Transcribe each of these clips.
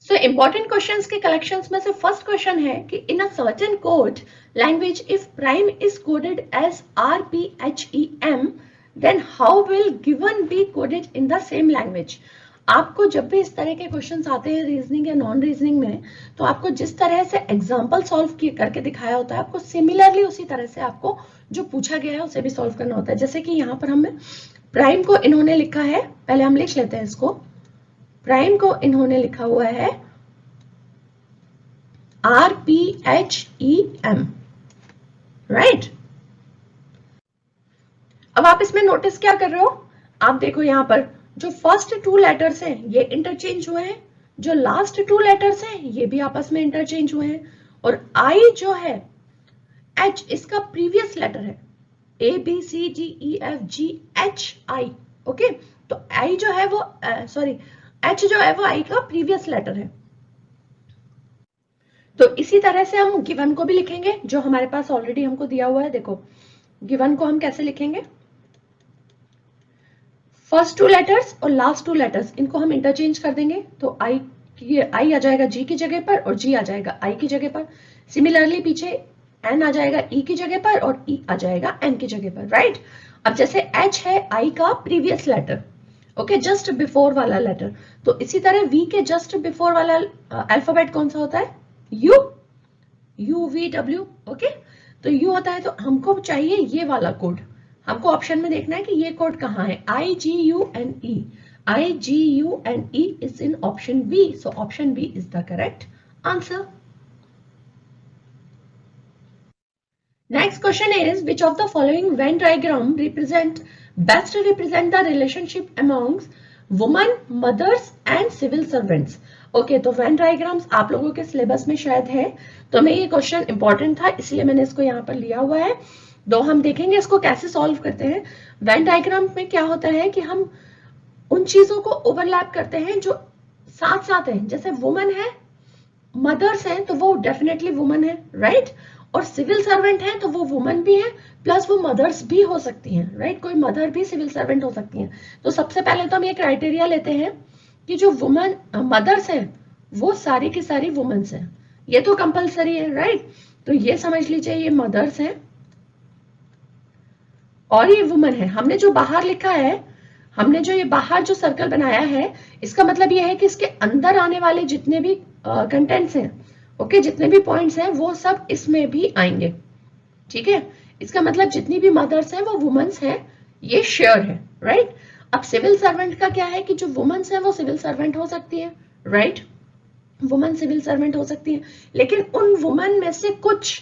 सो important questions के collections में से फर्स्ट क्वेश्चन है कि in a certain code language if prime is coded as RPHEM then how will given be coded in the same language. आपको जब भी इस तरह के क्वेश्चंस आते हैं रीजनिंग या नॉन रीजनिंग में, तो आपको जिस तरह से एग्जाम्पल सॉल्व करके दिखाया होता है, आपको सिमिलरली उसी तरह से आपको जो पूछा गया है उसे भी सॉल्व करना होता है। जैसे कि यहाँ पर हमें प्राइम को इन्होंने लिखा है, पहले हम लिख लेते हैं इसको। प्राइम को इन्होंने लिखा हुआ है RPHEM, राइट। अब आप इसमें नोटिस क्या कर रहे हो, आप देखो यहाँ पर जो फर्स्ट टू लेटर्स हैं ये इंटरचेंज हुए हैं, जो लास्ट टू लेटर्स हैं ये भी आपस में इंटरचेंज हुए हैं, और I जो है H इसका प्रीवियस लेटर है, ABCDEFGHI, ओके। तो I जो है वो H जो है वो I का प्रीवियस लेटर है। तो इसी तरह से हम गिवन को भी लिखेंगे जो हमारे पास ऑलरेडी हमको दिया हुआ है। देखो गिवन को हम कैसे लिखेंगे, फर्स्ट टू लेटर्स और लास्ट टू लेटर्स इनको हम इंटरचेंज कर देंगे, तो I आ जाएगा G की जगह पर और G आ जाएगा I की जगह पर। सिमिलरली पीछे N आ जाएगा E की जगह पर और E आ जाएगा N की जगह पर, राइट। अब जैसे H है I का previous letter, okay, just before वाला लेटर, तो इसी तरह V के जस्ट बिफोर वाला अल्फाबेट कौन सा होता है, UVW, ओके। तो U होता है, तो हमको चाहिए ये वाला कोड, हमको ऑप्शन में देखना है कि ये कोड कहाँ है, IGUNE is in option B, so option B is the correct answer. Next question is, which of the following Venn diagram best represent the relationship amongst women, mothers and civil servants? Okay, तो Venn diagrams आप लोगों के syllabus में शायद है, तो मैं ये क्वेश्चन इंपॉर्टेंट था इसलिए मैंने इसको यहाँ पर लिया हुआ है। तो हम देखेंगे इसको कैसे सॉल्व करते हैं। वेन डायग्राम में क्या होता है कि हम उन चीजों को ओवरलैप करते हैं जो साथ साथ है, जैसे वुमन है, मदर्स हैं तो वो डेफिनेटली वुमन है, राइट, और सिविल सर्वेंट है तो वो वुमन भी है प्लस वो मदर्स भी हो सकती हैं, राइट, कोई मदर भी सिविल सर्वेंट हो सकती हैं। तो सबसे पहले तो हम ये क्राइटेरिया लेते हैं कि जो वुमन मदर्स हैं वो सारी की सारी वुमेन्स हैं, ये तो कंपलसरी है, राइट। तो ये समझ लीजिए ये मदर्स हैं और ये वुमन है। हमने जो बाहर लिखा है, हमने जो ये बाहर जो सर्कल बनाया है, इसका मतलब ये है कि इसके अंदर आने वाले जितने भी कंटेंट्स हैं, ओके, जितने भी पॉइंट्स हैं वो सब इसमें भी आएंगे, ठीक है। इसका मतलब जितनी भी मदर्स हैं वो वुमेन्स हैं, ये श्योर है, राइट। अब सिविल सर्वेंट का क्या है कि जो वुमेन्स हैं वो सिविल सर्वेंट हो सकती है, राइट, वुमेन सिविल सर्वेंट हो सकती है, लेकिन उन वुमेन में से कुछ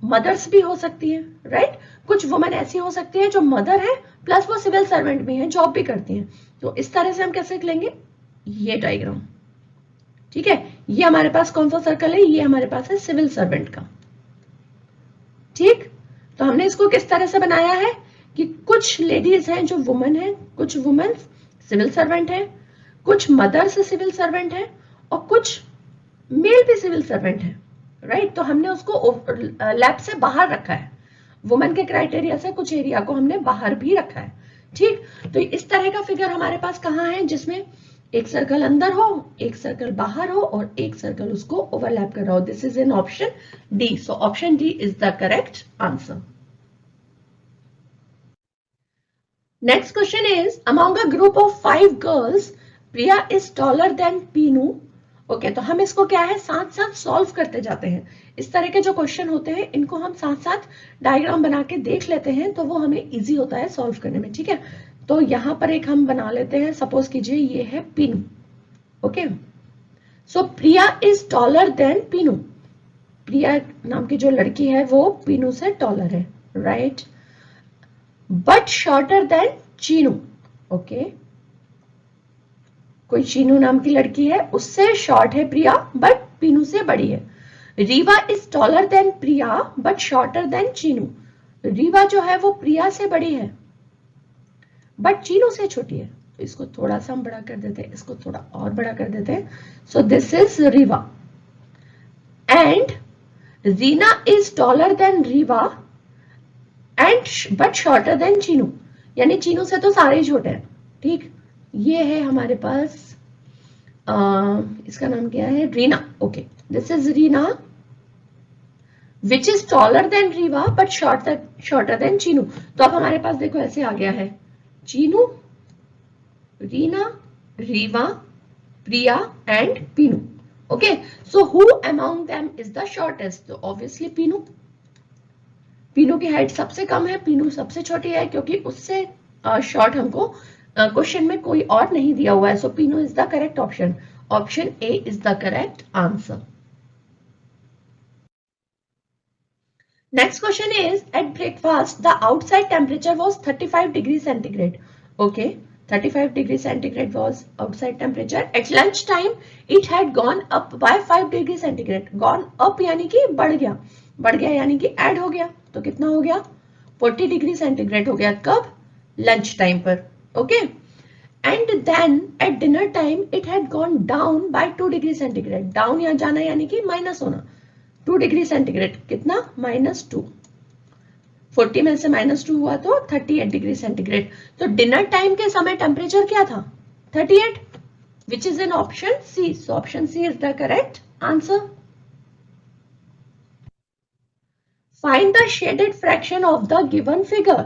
मदर्स भी हो सकती है, राइट। कुछ वुमेन ऐसी हो सकती है जो मदर है प्लस वो सिविल सर्वेंट भी है, जॉब भी करती हैं। तो इस तरह से हम कैसे लेंगे ये डायग्राम, ठीक है। ये हमारे पास कौन सा सर्कल है, ये हमारे पास है सिविल सर्वेंट का, ठीक। तो हमने इसको किस तरह से बनाया है कि कुछ लेडीज हैं जो वुमेन है, कुछ वुमेन सिविल सर्वेंट है, कुछ मदर्स सिविल सर्वेंट है और कुछ मेल भी सिविल सर्वेंट है, राइट। तो हमने उसको लैब से बाहर रखा है, वुमेन के क्राइटेरिया से कुछ एरिया को हमने बाहर भी रखा है, ठीक। तो इस तरह का फिगर हमारे पास कहाँ है जिसमें एक सर्कल अंदर हो, एक सर्कल बाहर हो और एक सर्कल उसको ओवरलैप कर रहा हो। This is in option D, so option D is the correct answer. Next question is, among a group of 5 girls Priya is taller than Pinu. Okay, तो हम इसको क्या है साथ साथ सॉल्व करते जाते हैं। इस तरह के जो क्वेश्चन होते हैं इनको हम साथ साथ डायग्राम बना के देख लेते हैं तो वो हमें इजी होता है सॉल्व करने में, ठीक है। तो यहाँ पर एक हम बना लेते हैं, सपोज कीजिए ये है Pinu, okay. So Priya is taller than Pinu, Priya नाम की जो लड़की है वो पीनू से टॉलर है, right, but shorter than Chinu, okay. कोई चीनू नाम की लड़की है, उससे शॉर्ट है प्रिया बट पीनू से बड़ी है। Rewa is taller then Priya but shorter than Chinu, Rewa जो है वो प्रिया से बड़ी है बट चीनू से छोटी है। तो इसको थोड़ा सा हम बड़ा कर देते हैं, इसको थोड़ा और बड़ा कर देते हैं। So this is Rewa and Reena is taller than Rewa and but shorter than Chinu, यानी चीनू से तो सारे ही छोटे हैं, ठीक। ये है हमारे पास इसका नाम क्या है, Reena. Okay, this is Reena which is taller than Reeva but shorter than Chinu. तो अब हमारे पास देखो ऐसे आ गया है, Chinu, Reena, Reeva, Priya and Pinu. Okay, so who among them is the shortest? तो ऑब्वियसली पीनू. पीनू की हाइट सबसे कम है, पीनू सबसे छोटी है, क्योंकि उससे शॉर्ट हमको क्वेश्चन में कोई और नहीं दिया हुआ है. So Pinu is the correct option. Option A is the correct answer. Next question is, at breakfast the outside temperature was 35 degrees centigrade. Okay, 35 degrees centigrade was outside temperature. At lunch time it had gone up by 5 degrees centigrade. Gone up यानी कि बढ़ गया यानी कि add हो गया. तो कितना हो गया? 40 डिग्री सेंटीग्रेड हो गया. कब? लंच टाइम पर. Okay, and then at dinner time it had gone down by 2 degree centigrade. Down यहाँ जाना यानी कि माइनस होना. 2 डिग्री सेंटीग्रेड कितना? -2. 40 में से -2 हुआ तो 38 डिग्री सेंटीग्रेड. तो डिनर टाइम के समय टेम्परेचर क्या था? 38, which is in option C. So option C is the correct answer. Find the shaded fraction of the given figure.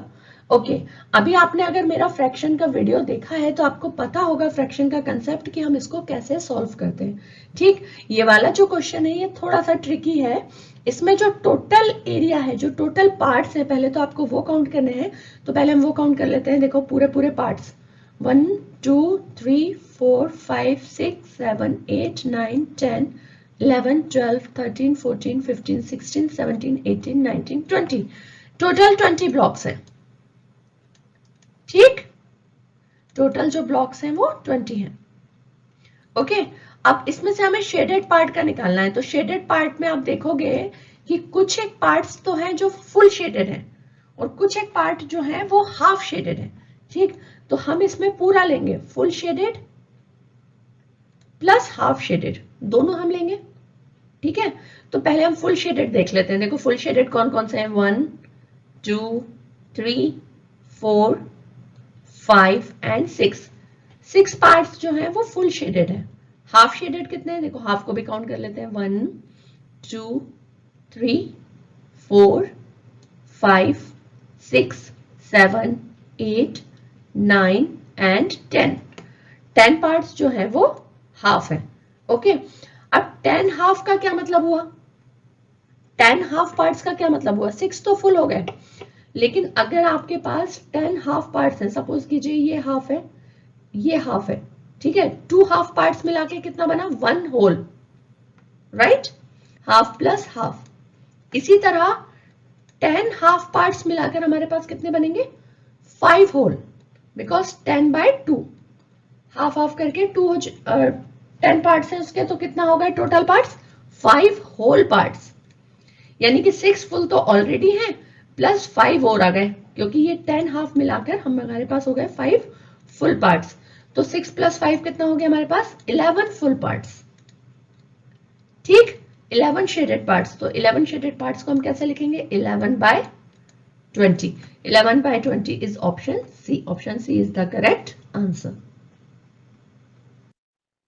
Okay, अभी आपने अगर मेरा फ्रैक्शन का वीडियो देखा है तो आपको पता होगा फ्रैक्शन का कंसेप्ट कि हम इसको कैसे सॉल्व करते हैं. ठीक, ये वाला जो क्वेश्चन है ये थोड़ा सा ट्रिकी है. इसमें जो टोटल एरिया है, जो टोटल पार्ट्स है, पहले तो आपको वो काउंट करने हैं. तो पहले हम वो काउंट कर लेते हैं. देखो पूरे पार्ट्स 1 2 3 4 5 6 7 8 9 10 11 12 13 14 15 16 17 18 19 20. टोटल 20 ब्लॉक्स है. ठीक, टोटल जो ब्लॉक्स हैं वो 20 हैं. ओके, अब इसमें से हमें शेडेड पार्ट का निकालना है. तो शेडेड पार्ट में आप देखोगे कि कुछ एक पार्ट्स तो हैं जो फुल शेडेड हैं और कुछ एक पार्ट जो है वो हाफ शेडेड है. ठीक, तो हम इसमें पूरा लेंगे, full shaded plus half shaded, दोनों हम लेंगे. ठीक है, तो पहले हम फुल शेडेड देख लेते हैं. देखो फुल शेडेड कौन कौन से हैं? 1 2 3 4 5 एंड 6. 6 पार्ट्स जो हैं वो फुल शेडेड है. हाफ शेडेड कितने हैं? देखो हाफ को भी काउंट कर लेते हैं. 1 2 3 4 5 6 7 8 9 एंड 10. 10 पार्ट्स जो है वो हाफ है. ओके, अब 10 हाफ का क्या मतलब हुआ? 10 हाफ पार्ट्स का क्या मतलब हुआ? 6 तो फुल हो गए, लेकिन अगर आपके पास 10 हाफ पार्ट्स हैं, सपोज कीजिए ये हाफ है, ये हाफ है. ठीक है, 2 हाफ पार्ट्स मिला के कितना बना? 1 whole. Right, half plus half. इसी तरह 10 हाफ पार्ट्स मिलाकर हमारे पास कितने बनेंगे? 5 होल, बिकॉज 10/2 हाफ हाफ करके 10 पार्ट्स हैं उसके, तो कितना होगा टोटल पार्ट्स? 5 whole parts. यानी कि 6 फुल तो ऑलरेडी हैं प्लस 5 और आ गए, क्योंकि ये 10 हाफ मिलाकर हमारे पास हो गए 5 फुल पार्ट्स. तो 6 + 5 कितना हो गया हमारे पास? 11 फुल पार्ट्स. ठीक, 11 शेडेड पार्ट्स. तो 11 शेडेड पार्ट्स को हम कैसे लिखेंगे? 11/20. 11/20 is option C. Option C is the correct answer.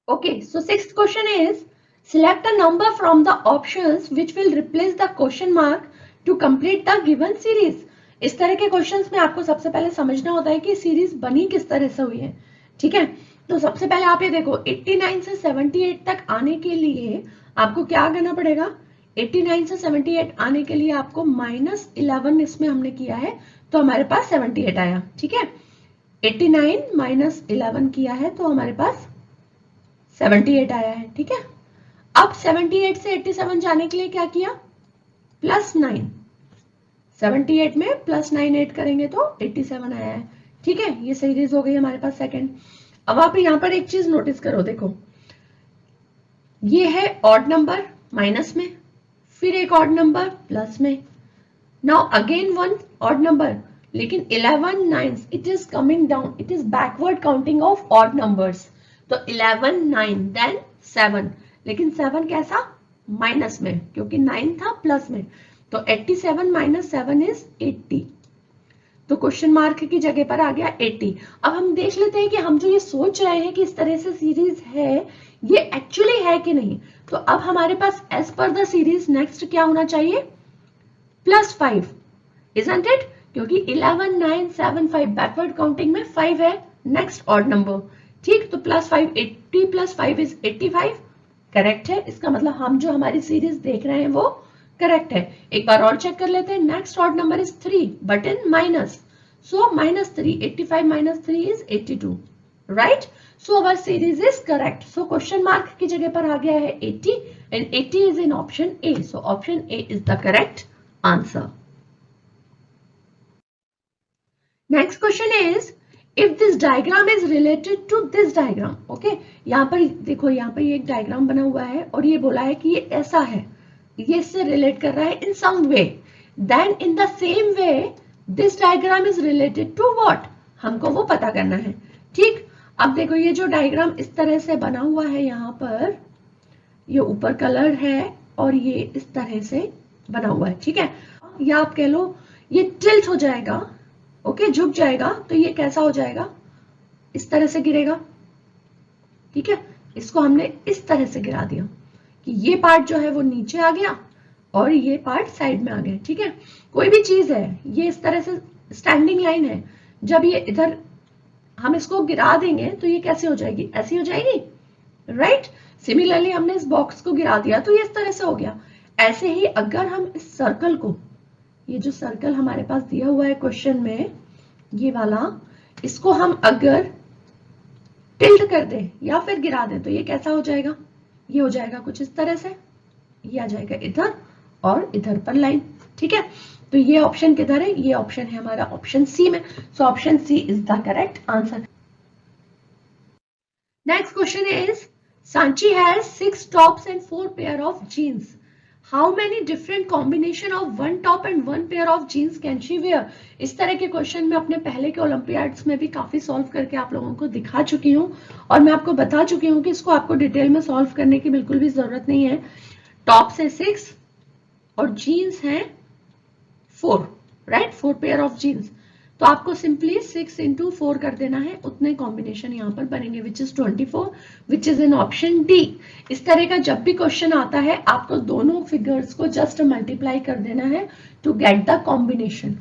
Okay, so sixth question is, select a number from the options which will replace the question mark to complete the given series. इस तरह के questions में आपको सबसे पहले समझना होता है कि सीरीज बनी किस तरह से हुई है. ठीक है, तो सबसे पहले आप ये देखो 89 से 78 तक आने के लिए आपको क्या करना पड़ेगा? 89 से 78 आने के लिए आपको -11 इसमें हमने किया है, तो हमारे पास 78 आया. ठीक है, 89 - 11 किया है तो हमारे पास 78 आया है. ठीक है, अब 78 से 87 जाने के लिए क्या किया? +9. 78 में +9 ऐड करेंगे तो 87 आया है. ठीक है, ये सीरीज हो गई हमारे पास सेकंड. अब आप यहाँ पर एक चीज नोटिस करो, देखो ये है ऑड नंबर माइनस में, फिर एक ऑड नंबर प्लस में, now again one odd number, लेकिन 11 9 it is coming down, it is backward counting of odd numbers. तो 11 9 देन 7, लेकिन 7 कैसा? माइनस में, क्योंकि 9 था प्लस में. तो 87 - 7 इज 80. तो क्वेश्चन मार्क की जगह पर आ गया 80। अब हम देख लेते हैं कि हम जो ये सोच रहे हैं कि इस तरह से सीरीज है, ये एक्चुअली है कि नहीं। तो अब हमारे पास as per the series next क्या होना चाहिए, +5, isn't it? क्योंकि 11 9 7 5 बैकवर्ड काउंटिंग में 5 है नेक्स्ट ऑड नंबर। ठीक, तो +5, 80 + 5 इज 85, करेक्ट है। इसका मतलब हम जो हमारी सीरीज देख रहे हैं वो करेक्ट है। एक बार और चेक कर लेते हैं, next odd number is 3 but in minus, so -3, 85 - 3 is 82, right. So our series is correct. So question mark की जगह पर आ गया है 80 and 80 is in option A, so option A is the correct answer. Next question is, if this diagram is related to this diagram, okay, यहाँ पर देखो, यहाँ पर ये एक डायग्राम बना हुआ है और ये बोला है कि ये ऐसा है, ये इससे रिलेट कर रहा है in some way, then in the same way this diagram is related to what, हमको वो पता करना है। ठीक, अब देखो ये जो डायग्राम इस तरह से बना हुआ है, यहाँ पर ये ऊपर कलर है और ये इस तरह से बना हुआ है, ठीक है, या आप कह लो ये टिल्ट हो जाएगा, ओके, झुक जाएगा, तो ये कैसा हो जाएगा, इस तरह से गिरेगा। ठीक है, इसको हमने इस तरह से गिरा दिया कि ये पार्ट जो है वो नीचे आ गया और ये पार्ट साइड में आ गया। ठीक है, कोई भी चीज है, ये इस तरह से स्टैंडिंग लाइन है, जब ये इधर हम इसको गिरा देंगे तो ये कैसे हो जाएगी, ऐसी हो जाएगी, राइट। सिमिलरली हमने इस बॉक्स को गिरा दिया तो ये इस तरह से हो गया। ऐसे ही अगर हम इस सर्कल को, ये जो सर्कल हमारे पास दिया हुआ है क्वेश्चन में, ये वाला, इसको हम अगर टिल्ट कर दें या फिर गिरा दें तो ये कैसा हो जाएगा, ये हो जाएगा कुछ इस तरह से, ये आ जाएगा इधर और इधर पर लाइन। ठीक है, तो ये ऑप्शन किधर है, ये ऑप्शन है हमारा ऑप्शन सी में, so option C is the correct answer. Next question is, Sanchi has 6 tops and 4 pair of jeans, How many different combination of 1 top and 1 pair of jeans can she wear? इस तरह के question मैं अपने पहले के Olympiads में भी काफी सॉल्व करके आप लोगों को दिखा चुकी हूँ और मैं आपको बता चुकी हूँ कि इसको आपको डिटेल में सॉल्व करने की बिल्कुल भी जरूरत नहीं है। टॉप्स है 6 और जीन्स है 4, राइट, 4 पेयर ऑफ जीन्स। तो आपको सिंपली 6 × 4 कर देना है, उतने कॉम्बिनेशन यहाँ पर बनेंगे, which is 24, which is in option D. इस तरह का जब भी क्वेश्चन आता है आपको दोनों फिगर्स को जस्ट मल्टीप्लाई कर देना है टू गेट द कॉम्बिनेशन।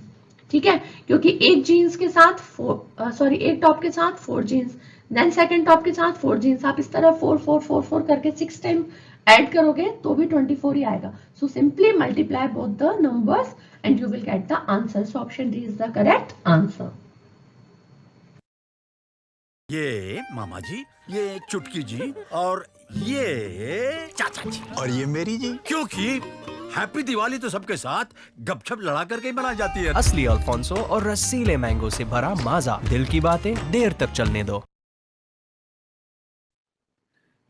ठीक है, क्योंकि एक जीन्स के साथ एक टॉप के साथ 4 जीन्स, देन सेकंड टॉप के साथ 4 जीन्स, आप इस तरह 4 4 4 4 करके 6 टाइम ऐड करोगे तो भी 24 ही आएगा। So simply multiply both the numbers and you will get the answer. So option D is the correct answer. ये मामा जी, ये चुटकी जी और ये चाचा जी और ये मेरी जी, क्योंकि हैप्पी दिवाली तो सबके साथ गपशप लड़ा करके ही मनाई जाती है। असली अल्फोंसो और रसीले मैंगो से भरा माजा, दिल की बातें देर तक चलने दो।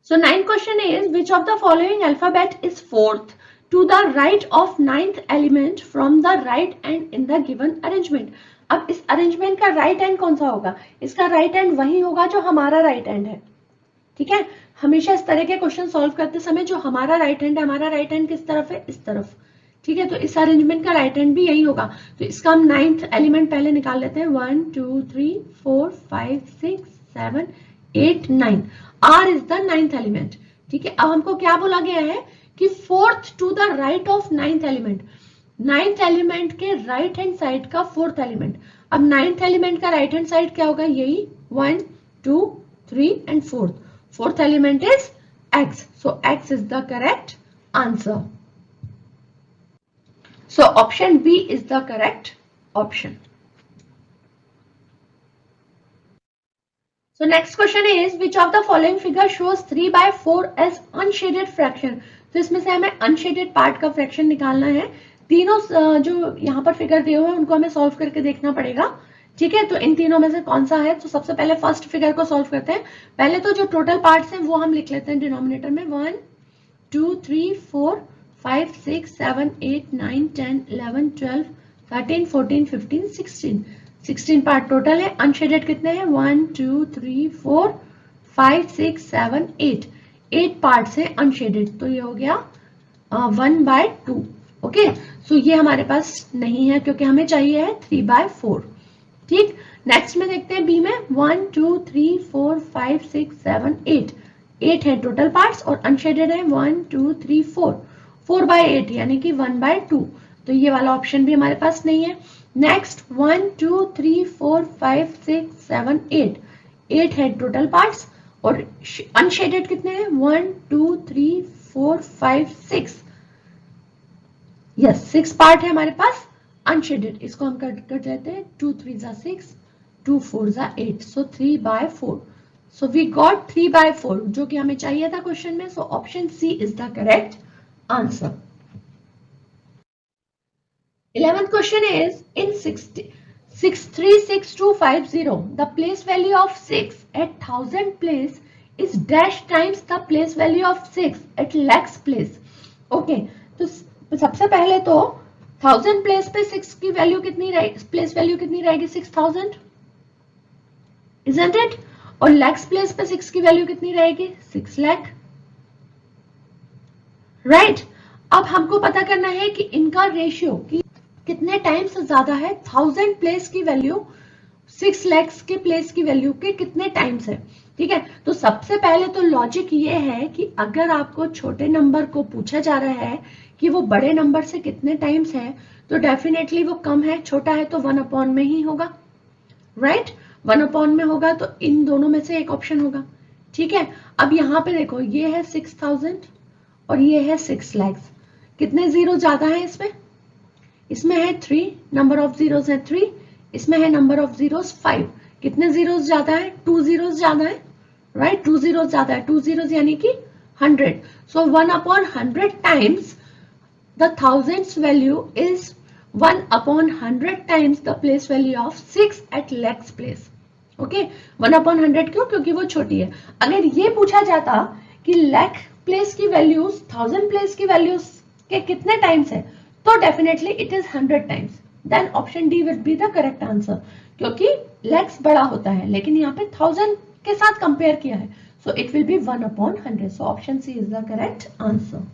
So ninth question is, which of the following alphabet is fourth to the right of 9th element from the right hand in the given arrangement? अब इस अरेंजमेंट का राइट हैंड कौन सा होगा, इसका राइट हैंड वही होगा जो हमारा राइट हैंड है। ठीक है, हमेशा इस तरह के क्वेश्चन सॉल्व करते समय जो हमारा राइट हैंड है, हमारा राइट हैंड किस तरफ है, इस तरफ। ठीक है, तो इस अरेंजमेंट का राइट हैंड भी यही होगा। तो इसका हम 9th एलिमेंट पहले निकाल लेते हैं, 1 2 3 4 5 6 7 8 9, R is the 9th element. ठीक है, अब हमको क्या बोला गया है कि 4th to the right of 9th element, 9th element के राइट हैंड साइड का 4th एलिमेंट। अब 9th एलिमेंट का राइट हैंड साइड क्या होगा, यही 1 2 3 and 4th element is x, so x is the correct answer. So option B is the correct option. So next question is, which of the following figure shows 3/4 as unshaded fraction? तो इसमें से हमें unshielded part का fraction निकालना है। तीनों जो यहाँ पर फिगर दिए हुए हैं उनको हमें सॉल्व करके देखना पड़ेगा। ठीक है, तो इन तीनों में से कौन सा है, तो सबसे पहले फर्स्ट फिगर को सॉल्व करते हैं। पहले तो जो टोटल पार्ट्स हैं वो हम लिख लेते हैं डिनोमिनेटर में, 1 2 3 4 5 6 7 8 9 10 11 12 13 14 15 16 पार्ट टोटल है। अनशेडेड कितने हैं, 1 2 3 4 5 6 7 8 पार्ट्स हैं अनशेडेड, तो ये हो गया 1/2। ओके, सो ये हमारे पास नहीं है क्योंकि हमें चाहिए है 3/4। ठीक, नेक्स्ट में देखते हैं बी में 1 2 3 4 5 6 7 8 8 है टोटल पार्ट्स और अनशेडेड है 1 2 3 4 4/8 यानी कि 1/2, तो ये वाला ऑप्शन भी हमारे पास नहीं है। नेक्स्ट 1 2 3 4 5 6 7 8 8 है टोटल पार्ट्स और अनशेडेड कितने हैं 1 2 3 4 5 6, यस 6 पार्ट है हमारे पास अनशेडेड, इसको हम कट कर देते हैं 2 3 जा 6 2 4 जा 8, सो 3/4, सो वी गॉट 3/4 जो कि हमें चाहिए था क्वेश्चन में, so option C is the correct answer. 11th question is in 636250 the place value of 6 at 1000 place is dash times the place value of 6 at lakhs place। Okay, तो सबसे पहले तो 1000 प्लेस पे 6 की वैल्यू कितनी रहेगी, place value कितनी रहेगी 6000, isn't it? और lakhs प्लेस पे 6 की वैल्यू कितनी रहेगी 6 लाख, राइट। अब हमको पता करना है कि इनका रेशियो की कितने टाइम्स ज्यादा है, 1000 प्लेस की वैल्यू 6 lakhs के प्लेस की वैल्यू के कितने टाइम्स है, ठीक है। तो सबसे पहले तो लॉजिक ये है कि अगर आपको छोटे नंबर को पूछा जा रहा है कि वो बड़े नंबर से कितने टाइम्स है, तो डेफिनेटली वो कम है, छोटा है तो 1/, में ही होगा, राइट 1/, में होगा, तो इन दोनों में से एक ऑप्शन होगा, ठीक है। अब यहाँ पे देखो ये है 6000 और ये है 6 lakhs, कितने जीरो ज्यादा है इसमें, इसमें है 3, नंबर ऑफ जीरोस है 3, इसमें है नंबर ऑफ जीरोस 5, कितने जीरोस ज्यादा है 2 जीरोस ज्यादा है, राइट 2 जीरोस ज्यादा है, 2 जीरोस यानी कि 100, सो 1/100 times the thousands value is 1/100 times the place value of 6 at lakhs place। Okay 1/100 क्यों, क्योंकि वो छोटी है। अगर ये पूछा जाता कि लाख प्लेस की वैल्यूज 1000 प्लेस की वैल्यूज के कितने टाइम्स है, तो definitely it is 100 times, then option D will be the correct answer, क्योंकि लैक्स बड़ा होता है लेकिन यहाँ पे 1000 के साथ कंपेयर किया है, so it will be 1/100, so option C is the correct answer.